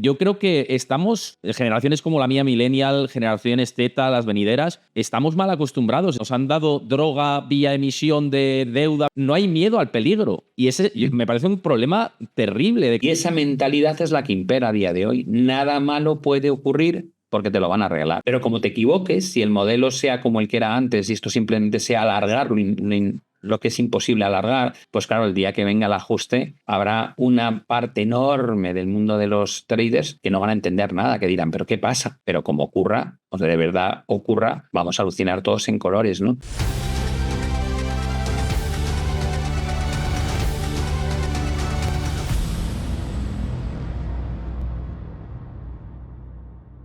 yo creo que estamos, generaciones como la mía, millennial, generaciones Z, las venideras, estamos mal acostumbrados. Nos han dado droga vía emisión de deuda. No hay miedo al peligro. Y ese me parece un problema terrible. Y esa mentalidad es la que impera a día de hoy. Nada malo puede ocurrir porque te lo van a arreglar. Pero como te equivoques, si el modelo sea como el que era antes y esto simplemente sea alargar lo que es imposible alargar, pues claro, el día que venga el ajuste habrá una parte enorme del mundo de los traders que no van a entender nada, que dirán, ¿pero qué pasa? Pero como ocurra, o sea, de verdad ocurra, vamos a alucinar todos en colores, ¿no?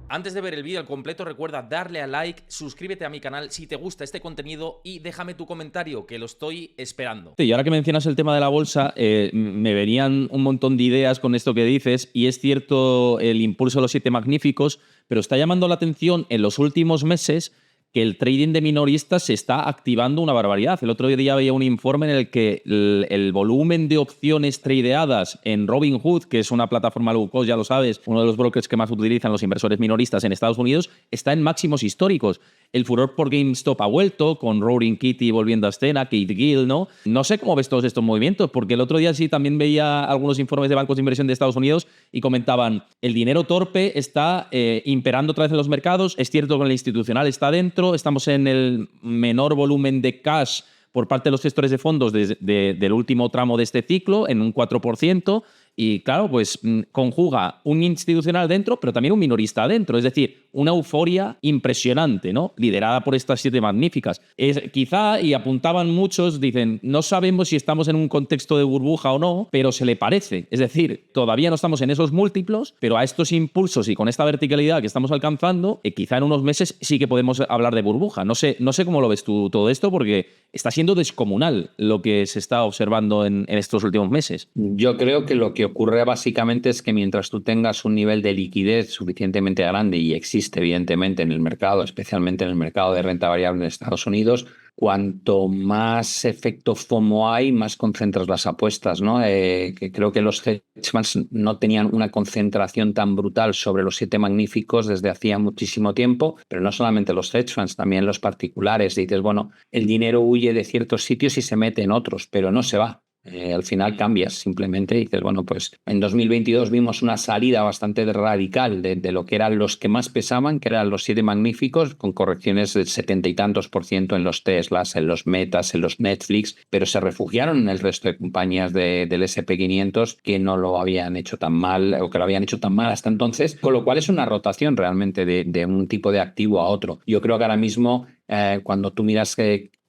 Antes de ver el vídeo al completo, recuerda darle a like, suscríbete a mi canal si te gusta este contenido y déjame tu comentario, que lo estoy esperando. Y ahora que mencionas el tema de la bolsa, me venían un montón de ideas con esto que dices, y es cierto el impulso de los 7 magníficos, pero está llamando la atención en los últimos meses que el trading de minoristas se está activando una barbaridad. El otro día veía un informe en el que el volumen de opciones tradeadas en Robinhood, que es una plataforma low cost, ya lo sabes, uno de los brokers que más utilizan los inversores minoristas en Estados Unidos, está en máximos históricos. El furor por GameStop ha vuelto, con Roaring Kitty volviendo a escena, Kate Gill, ¿no? No sé cómo ves todos estos movimientos, porque el otro día sí también veía algunos informes de bancos de inversión de Estados Unidos y comentaban, el dinero torpe está imperando otra vez en los mercados, es cierto que el institucional está dentro, estamos en el menor volumen de cash por parte de los gestores de fondos del último tramo de este ciclo, en un 4%, y claro, pues conjuga un institucional dentro, pero también un minorista adentro, es decir, una euforia impresionante, ¿no? Liderada por estas 7 magníficas. Quizá, y apuntaban muchos, dicen, no sabemos si estamos en un contexto de burbuja o no, pero se le parece. Es decir, todavía no estamos en esos múltiplos, pero a estos impulsos y con esta verticalidad que estamos alcanzando, quizá en unos meses sí que podemos hablar de burbuja. No sé cómo lo ves tú todo esto, porque está siendo descomunal lo que se está observando en estos últimos meses. Yo creo que lo que ocurre básicamente es que mientras tú tengas un nivel de liquidez suficientemente grande, y existe evidentemente en el mercado, especialmente en el mercado de renta variable en Estados Unidos, cuanto más efecto FOMO hay, más concentras las apuestas, ¿no? Que creo que los hedge funds no tenían una concentración tan brutal sobre los 7 magníficos desde hacía muchísimo tiempo, pero no solamente los hedge funds, también los particulares. Y dices, bueno, el dinero huye de ciertos sitios y se mete en otros, pero no se va. Al final cambias, simplemente dices, bueno, pues en 2022 vimos una salida bastante radical de lo que eran los que más pesaban, que eran los 7 magníficos, con correcciones del 70 y tantos % en los Teslas, en los Metas, en los Netflix, pero se refugiaron en el resto de compañías del S&P 500 que no lo habían hecho tan mal, o que lo habían hecho tan mal hasta entonces, con lo cual es una rotación realmente de un tipo de activo a otro. Yo creo que ahora mismo, cuando tú miras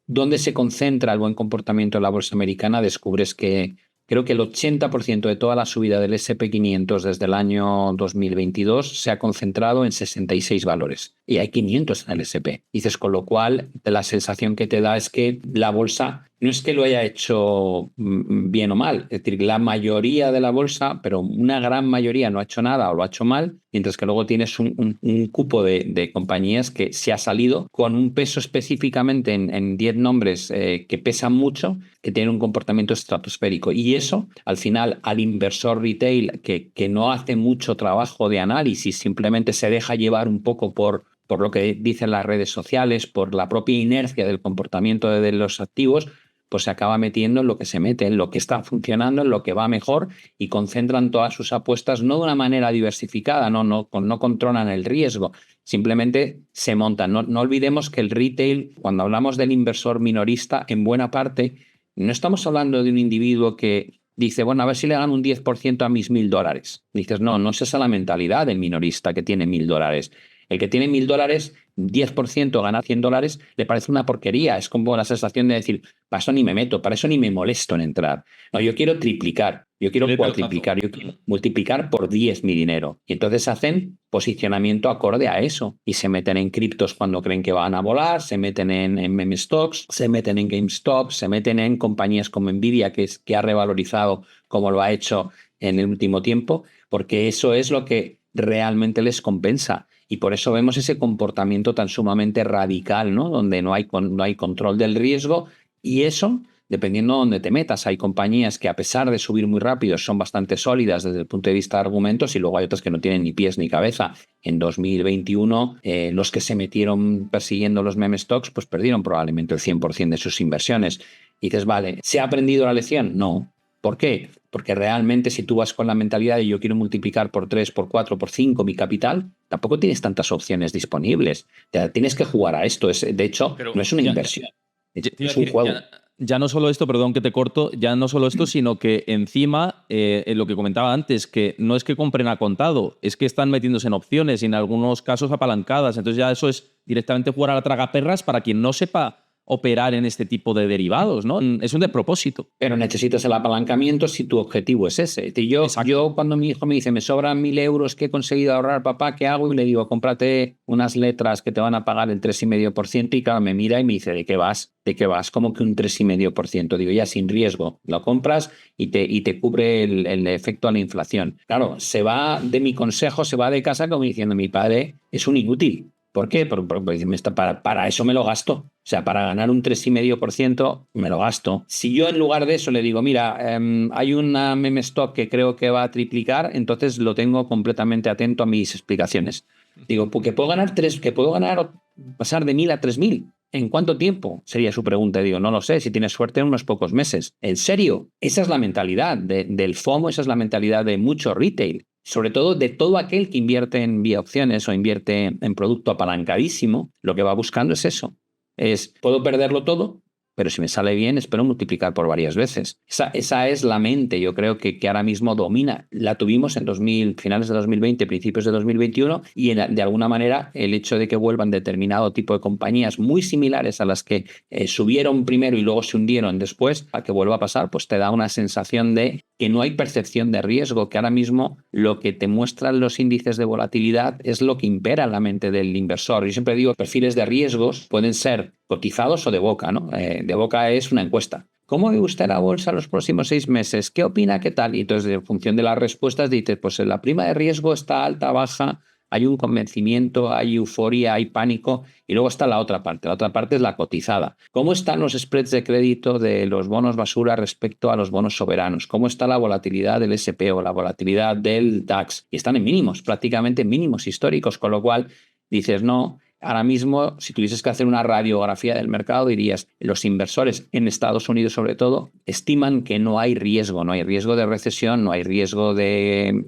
¿dónde se concentra el buen comportamiento de la bolsa americana? Descubres que creo que el 80% de toda la subida del S&P 500 desde el año 2022 se ha concentrado en 66 valores. Y hay 500 en el S&P. Dices, con lo cual, la sensación que te da es que la bolsa no es que lo haya hecho bien o mal. Es decir, la mayoría de la bolsa, pero una gran mayoría no ha hecho nada o lo ha hecho mal, mientras que luego tienes un cupo de compañías que se ha salido con un peso específicamente en 10 nombres que pesan mucho, que tienen un comportamiento estratosférico. Y eso, al final, al inversor retail que no hace mucho trabajo de análisis, simplemente se deja llevar un poco por lo que dicen las redes sociales, por la propia inercia del comportamiento de los activos, pues se acaba metiendo en lo que se mete, en lo que está funcionando, en lo que va mejor, y concentran todas sus apuestas no de una manera diversificada, no controlan el riesgo, simplemente se montan. No olvidemos que el retail, cuando hablamos del inversor minorista, en buena parte no estamos hablando de un individuo que dice, bueno, a ver si le dan un 10% a mis $1.000. Dices, no es esa la mentalidad del minorista que tiene $1.000. El que tiene $1.000, 10% ganar $100, le parece una porquería. Es como la sensación de decir, para eso ni me meto, para eso ni me molesto en entrar. No, yo quiero triplicar, yo quiero cuatriplicar, yo quiero multiplicar por 10 mi dinero. Y entonces hacen posicionamiento acorde a eso. Y se meten en criptos cuando creen que van a volar, se meten en meme stocks, se meten en GameStop, se meten en compañías como Nvidia, que ha revalorizado como lo ha hecho en el último tiempo, porque eso es lo que realmente les compensa. Y por eso vemos ese comportamiento tan sumamente radical, ¿no? Donde no hay control del riesgo, y eso dependiendo de dónde te metas. Hay compañías que a pesar de subir muy rápido son bastante sólidas desde el punto de vista de argumentos y luego hay otras que no tienen ni pies ni cabeza. En 2021 los que se metieron persiguiendo los meme stocks pues perdieron probablemente el 100% de sus inversiones. Y dices, vale, ¿se ha aprendido la lección? No. ¿Por qué? Porque realmente si tú vas con la mentalidad de yo quiero multiplicar por 3, por 4, por 5 mi capital, tampoco tienes tantas opciones disponibles. Tienes que jugar a esto. De hecho, Pero no es una inversión, es un juego. Ya no solo esto, perdón que te corto, ya no solo esto, sino que encima, lo que comentaba antes, que no es que compren a contado, es que están metiéndose en opciones y en algunos casos apalancadas. Entonces ya eso es directamente jugar a la tragaperras para quien no sepa operar en este tipo de derivados, ¿no? Es un despropósito. Pero necesitas el apalancamiento si tu objetivo es ese. Yo cuando mi hijo me dice, me sobran 1.000 euros que he conseguido ahorrar, papá, ¿qué hago? Y le digo, cómprate unas letras que te van a pagar el 3,5%. Y claro, me mira y me dice, ¿de qué vas? ¿De qué vas? ¿Cómo que un 3,5%? Digo, ya sin riesgo. Lo compras y te cubre el efecto a la inflación. Claro, se va de mi consejo, se va de casa como diciendo, mi padre es un inútil. ¿Por qué? Porque para eso me lo gasto. O sea, para ganar un 3,5% me lo gasto. Si yo en lugar de eso le digo, mira, hay una meme stock que creo que va a triplicar, entonces lo tengo completamente atento a mis explicaciones. Digo, porque puedo ganar pasar de 1.000 a 3.000. ¿En cuánto tiempo? Sería su pregunta. Digo, no lo sé, si tienes suerte en unos pocos meses. ¿En serio? Esa es la mentalidad del FOMO, esa es la mentalidad de mucho retail. Sobre todo de todo aquel que invierte en vía opciones o invierte en producto apalancadísimo, lo que va buscando es eso. Puedo perderlo todo, pero si me sale bien, espero multiplicar por varias veces. Esa es la mente, yo creo que ahora mismo domina. La tuvimos en finales de 2020, principios de 2021, y de alguna manera el hecho de que vuelvan determinado tipo de compañías muy similares a las que subieron primero y luego se hundieron después, a que vuelva a pasar, pues te da una sensación de que no hay percepción de riesgo, que ahora mismo lo que te muestran los índices de volatilidad es lo que impera en la mente del inversor. Yo siempre digo, perfiles de riesgos pueden ser cotizados o de boca, ¿no? De boca es una encuesta. ¿Cómo ve usted la bolsa los próximos 6 meses? ¿Qué opina? ¿Qué tal? Y entonces, en función de las respuestas, dices, pues la prima de riesgo está alta, baja, hay un convencimiento, hay euforia, hay pánico, y luego está la otra parte. La otra parte es la cotizada. ¿Cómo están los spreads de crédito de los bonos basura respecto a los bonos soberanos? ¿Cómo está la volatilidad del SP o la volatilidad del DAX? Y están en mínimos, prácticamente mínimos históricos, con lo cual dices, no. Ahora mismo, si tuvieses que hacer una radiografía del mercado, dirías, los inversores en Estados Unidos sobre todo estiman que no hay riesgo de recesión, no hay riesgo de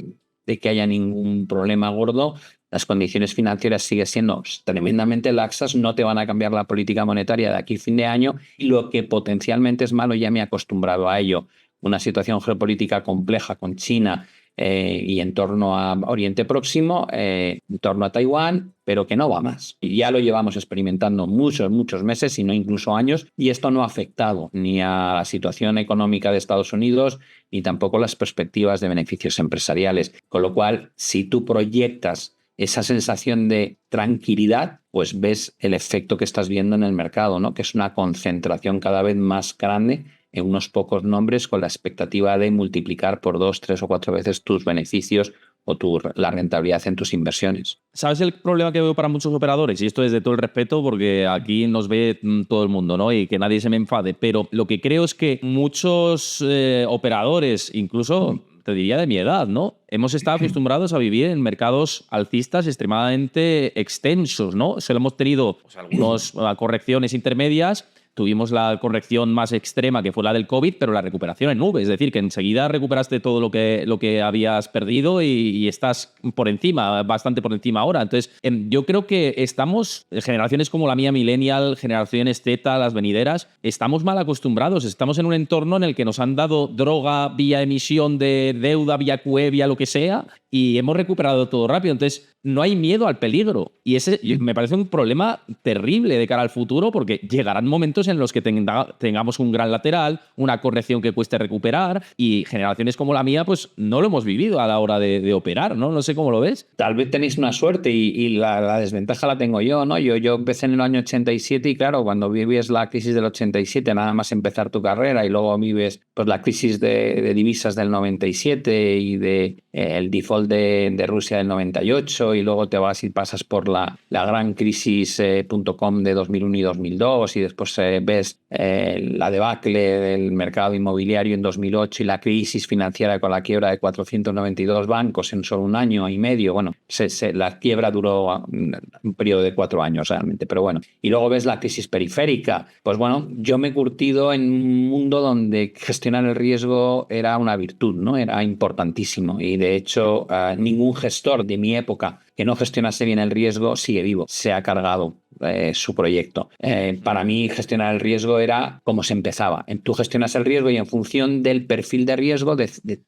que haya ningún problema gordo. Las condiciones financieras siguen siendo tremendamente laxas, no te van a cambiar la política monetaria de aquí a fin de año y lo que potencialmente es malo, ya me he acostumbrado a ello. Una situación geopolítica compleja con China y en torno a Oriente Próximo, en torno a Taiwán, pero que no va más. Y ya lo llevamos experimentando muchos meses, si no incluso años, y esto no ha afectado ni a la situación económica de Estados Unidos, ni tampoco las perspectivas de beneficios empresariales. Con lo cual, si tú proyectas esa sensación de tranquilidad, pues ves el efecto que estás viendo en el mercado, ¿no? Que es una concentración cada vez más grande en unos pocos nombres con la expectativa de multiplicar por 2, 3 o 4 veces tus beneficios o la rentabilidad en tus inversiones. ¿Sabes el problema que veo para muchos operadores? Y esto es de todo el respeto porque aquí nos ve todo el mundo, ¿no? Y que nadie se me enfade. Pero lo que creo es que muchos operadores, incluso te diría de mi edad, ¿no? Hemos estado acostumbrados a vivir en mercados alcistas extremadamente extensos, ¿no? Solo hemos tenido algunas correcciones intermedias. Tuvimos la corrección más extrema, que fue la del COVID, pero la recuperación en nube. Es decir, que enseguida recuperaste todo lo que habías perdido y estás por encima, bastante por encima ahora. Entonces, yo creo que estamos, generaciones como la mía, millennial, generaciones Z, las venideras, estamos mal acostumbrados. Estamos en un entorno en el que nos han dado droga vía emisión de deuda, vía QE, vía lo que sea, y hemos recuperado todo rápido. Entonces, no hay miedo al peligro. Y ese me parece un problema terrible de cara al futuro, porque llegarán momentos en los que tengamos un gran lateral, una corrección que cueste recuperar, y generaciones como la mía, pues no lo hemos vivido a la hora de operar, ¿no? No sé cómo lo ves. Tal vez tenéis una suerte y la desventaja la tengo yo, ¿no? Yo empecé en el año 87 y claro, cuando vives la crisis del 87, nada más empezar tu carrera y luego vives pues la crisis de divisas del 97 y el default default de Rusia del 98 y luego te vas y pasas por la gran crisis .com de 2001 y 2002 y después ves la debacle del mercado inmobiliario en 2008 y la crisis financiera con la quiebra de 492 bancos en solo un año y medio. Bueno, la quiebra duró un periodo de 4 años realmente, pero bueno. Y luego ves la crisis periférica. Pues bueno, yo me he curtido en un mundo donde gestionar el riesgo era una virtud, ¿no? Era importantísimo. Y de hecho, ningún gestor de mi época que no gestionase bien el riesgo sigue vivo, se ha cargado su proyecto. Para mí gestionar el riesgo era como se empezaba. Tú gestionas el riesgo y en función del perfil de riesgo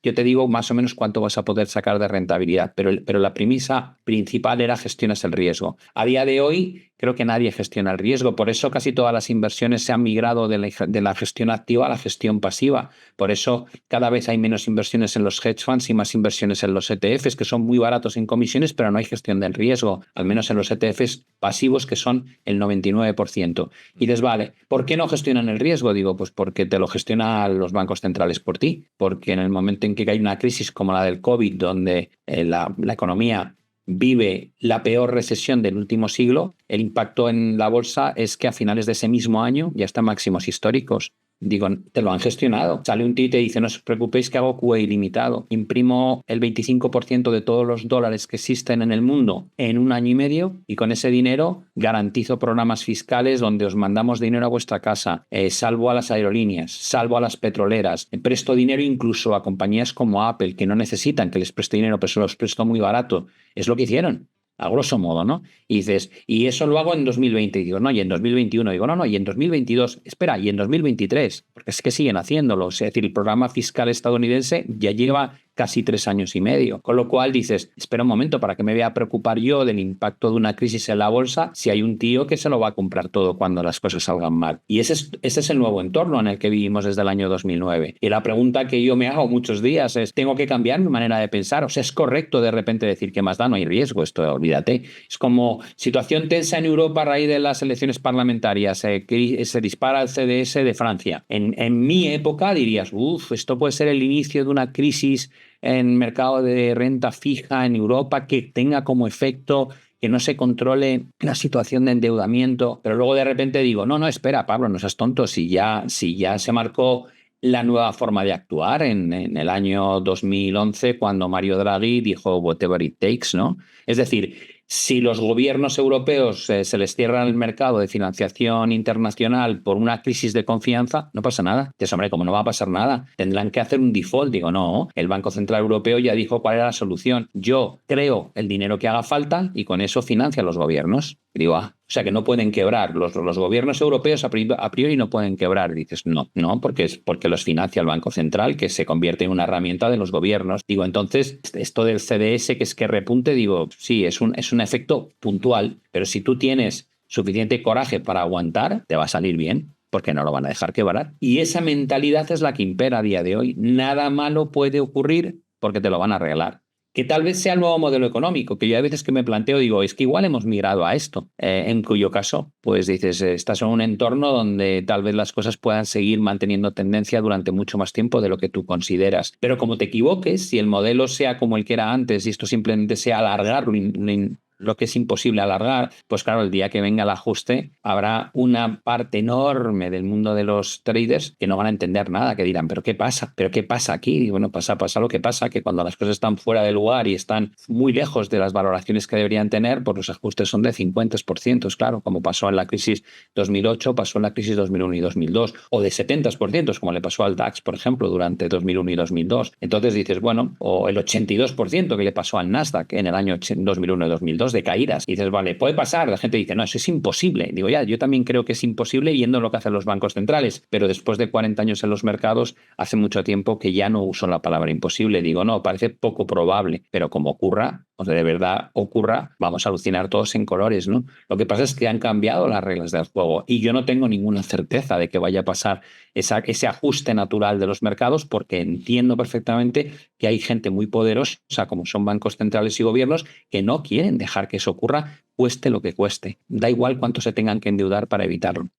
yo te digo más o menos cuánto vas a poder sacar de rentabilidad, pero la premisa principal era gestionas el riesgo. A día de hoy creo que nadie gestiona el riesgo, por eso casi todas las inversiones se han migrado de la gestión activa a la gestión pasiva. Por eso cada vez hay menos inversiones en los hedge funds y más inversiones en los ETFs, que son muy baratos en comisiones, pero no hay gestión del riesgo, al menos en los ETFs pasivos, que son el 99%. Y les vale. ¿Por qué no gestionan el riesgo? Digo, pues porque te lo gestionan los bancos centrales por ti, porque en el momento en que hay una crisis como la del COVID, donde la economía vive la peor recesión del último siglo, el impacto en la bolsa es que a finales de ese mismo año ya están máximos históricos. Digo, te lo han gestionado. Sale un tío y te dice, no os preocupéis que hago QE ilimitado. Imprimo el 25% de todos los dólares que existen en el mundo en un año y medio y con ese dinero garantizo programas fiscales donde os mandamos dinero a vuestra casa, salvo a las aerolíneas, salvo a las petroleras, presto dinero incluso a compañías como Apple que no necesitan que les preste dinero, pero se los presto muy barato. Es lo que hicieron. A grosso modo, ¿no? Y dices, y eso lo hago en 2020. Y digo, no, y en 2021. Digo, no, y en 2022. Espera, y en 2023. Porque es que siguen haciéndolo. Es decir, el programa fiscal estadounidense ya lleva casi 3 años y medio. Con lo cual dices, espera un momento, ¿para qué me voy a preocupar yo del impacto de una crisis en la bolsa si hay un tío que se lo va a comprar todo cuando las cosas salgan mal? Y ese es el nuevo entorno en el que vivimos desde el año 2009. Y la pregunta que yo me hago muchos días es, ¿tengo que cambiar mi manera de pensar? O sea, ¿es correcto de repente decir que más da? No hay riesgo, esto olvídate. Es como situación tensa en Europa a raíz de las elecciones parlamentarias. Se dispara el CDS de Francia. En mi época dirías, esto puede ser el inicio de una crisis en mercado de renta fija en Europa que tenga como efecto que no se controle la situación de endeudamiento, pero luego de repente digo, no, espera, Pablo, no seas tonto, si ya se marcó la nueva forma de actuar en el año 2011 cuando Mario Draghi dijo whatever it takes, ¿no? Es decir, si los gobiernos europeos se les cierra el mercado de financiación internacional por una crisis de confianza, no pasa nada. Dices, hombre, como no va a pasar nada, tendrán que hacer un default. Digo, no, el Banco Central Europeo ya dijo cuál era la solución. Yo creo el dinero que haga falta y con eso financia a los gobiernos. Digo, o sea que no pueden quebrar. Los gobiernos europeos a priori no pueden quebrar. Dices, no, porque los financia el Banco Central, que se convierte en una herramienta de los gobiernos. Digo, entonces, esto del CDS, que es que repunte, digo, sí, es un efecto puntual, pero si tú tienes suficiente coraje para aguantar, te va a salir bien, porque no lo van a dejar quebrar. Y esa mentalidad es la que impera a día de hoy. Nada malo puede ocurrir porque te lo van a arreglar. Que tal vez sea el nuevo modelo económico, que yo a veces que me planteo digo, es que igual hemos migrado a esto, en cuyo caso, pues dices, estás en un entorno donde tal vez las cosas puedan seguir manteniendo tendencia durante mucho más tiempo de lo que tú consideras. Pero como te equivoques, si el modelo sea como el que era antes y esto simplemente sea alargarlo, lo que es imposible alargar, pues claro, el día que venga el ajuste habrá una parte enorme del mundo de los traders que no van a entender nada, que dirán, ¿pero qué pasa? ¿Pero qué pasa aquí? Y bueno, pasa lo que pasa, que cuando las cosas están fuera de lugar y están muy lejos de las valoraciones que deberían tener, pues los ajustes son de 50%, claro, como pasó en la crisis 2008, pasó en la crisis 2001 y 2002, o de 70%, como le pasó al DAX, por ejemplo, durante 2001 y 2002. Entonces dices, bueno, o el 82% que le pasó al Nasdaq en el año 2001 y 2002, de caídas. Y dices, vale, puede pasar. La gente dice, no, eso es imposible. Digo, ya, yo también creo que es imposible viendo lo que hacen los bancos centrales, pero después de 40 años en los mercados, hace mucho tiempo que ya no uso la palabra imposible. Digo, no, parece poco probable, pero como ocurra, o sea, de verdad ocurra, vamos a alucinar todos en colores, ¿no? Lo que pasa es que han cambiado las reglas del juego y yo no tengo ninguna certeza de que vaya a pasar ese ajuste natural de los mercados, porque entiendo perfectamente que hay gente muy poderosa, como son bancos centrales y gobiernos, que no quieren dejar que eso ocurra, cueste lo que cueste. Da igual cuánto se tengan que endeudar para evitarlo.